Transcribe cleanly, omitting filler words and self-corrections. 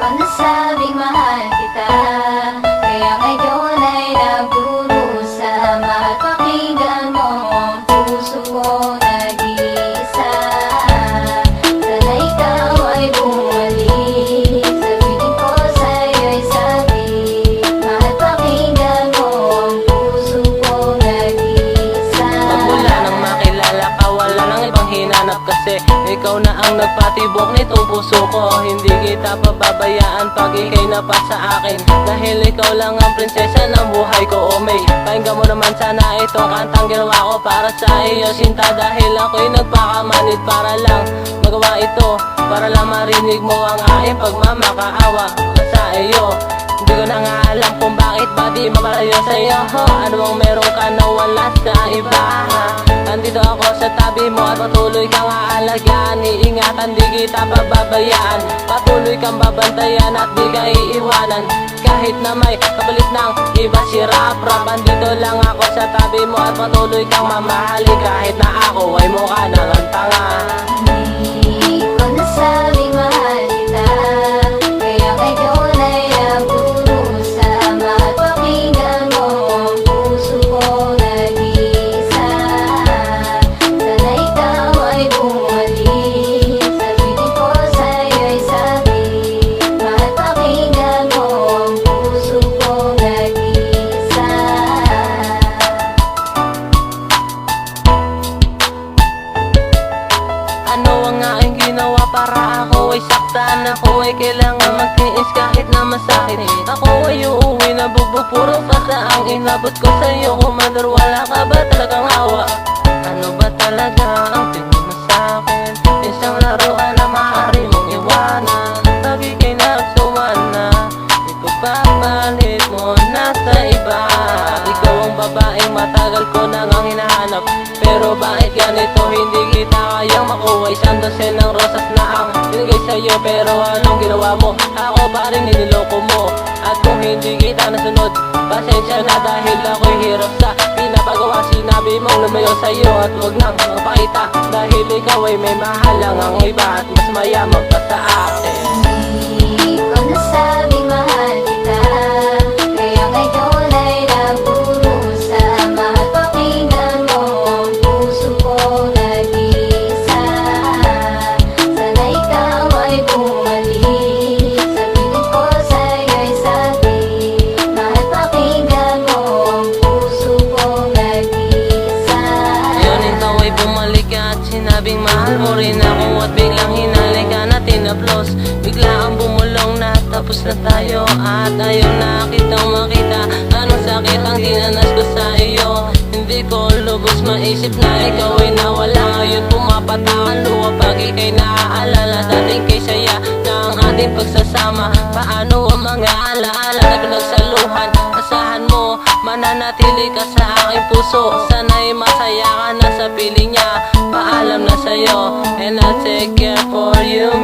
ko nasabing mahal kita, kaya ngayon ay nagdurusa. Mahal, pakinggan mo ang puso ko nag-iisa. Sana ikaw ay bumalik, sabihin ko sa'yo'y sabi. Mahal, pakinggan mo ang puso ko nag-iisa. Magmula nang makilala ka, wala nang ibang hinanap, kasi ikaw na ang nagpatibok nitong puso ko. Hindi kita pababayaan pag ika'y napat sa akin, dahil ikaw lang ang prinsesa ng buhay ko. O May, pakinggan mo naman sana itong kantang ginawa ko para sa iyo, sinta. Dahil ako'y nagpakamanid para lang magawa ito, para lang marinig mo ang aking pagmamakaawa sa iyo. Hindi ko na nga alam kung bakit ba di mamalayo sa'yo. Ano bang meron ka na wala sa iba? Andito ako sa tabi mo at patuloy kang aalagaan. Iingatan, di kita pababayaan. Patuloy kang babantayan at di ka iiwanan. Kahit na may kapalit ng iba si rap-rap, andito lang ako sa tabi mo at patuloy kang mamahalin. Kahit na ako ay mukha ng ang tanga. Hindi ko nasabing mahal kita, kaya ngayon ay nagdurusa. Mahal, pakinggan mo ang puso ko nag-iisa. Sana ikaw ay bumalik, sabihin ko sa'yo'y sabi. Mahal, pakinggan mo ang puso ko nag-iisa. Ano ang aking ginawa para ako ay saktan? Ako ay kailangan magtiis kahit na masakit. Ako ay uuwi na bugbog, puro pasa ang inabot ko sa'yo. Commander, wala ka ba talagang hawa? Ano ba talaga ang tingin mo sa'kin? Isang laruan na maaari mong iwanan. Sabi kay nagsuwan na ipagpapalit mo na sa iba. Ikaw ang babaeng matagal ko nang ang hinahanap, pero bakit ganito hindi kita kayang makuha? Isang dosen ng rosas na ang binigay sa'yo, pero anong ginawa mo? Ako pa rin niloloko mo. At kung hindi kita nasunod, pasensya na, dahil ako'y hirap sa pinapagawa. Sinabi mong lumayo sa'yo at huwag nang magpakita, dahil ikaw ay may mahal lang ang iba at mas mayaman pa sa akin. Hindi ko nasabing mahal kita, kaya ngayon ay nagdurusa. Mahal, pakinggan mo ang puso ko nag-iisa. Sana ikaw ay bumalik, sabihin ko sa'yo'y sabi. Mahal, pakinggan mo ang puso ko nag-iisa. Ngayon ikaw ay bumalik at sinabing mahal mo rin ako, at biglang hinalik ka na tinaplos. Bigla ang bumulong na tapos na tayo, at ayaw na kitang makita. Anong sakit ang dinanas ko sa iyo? Hindi ko lubos maisip na ikaw ay nawala. Ngayon pumapata ang luha pag ika'y naaalala. Dating kay saya na ang ating pagsasama. Paano ang mga alaala na pinagsaluhan? Asahan mo, mananatili ka sa aking puso. Sana'y masaya ka na sa piling niya. Paalam na sa'yo, and I'll take care for you.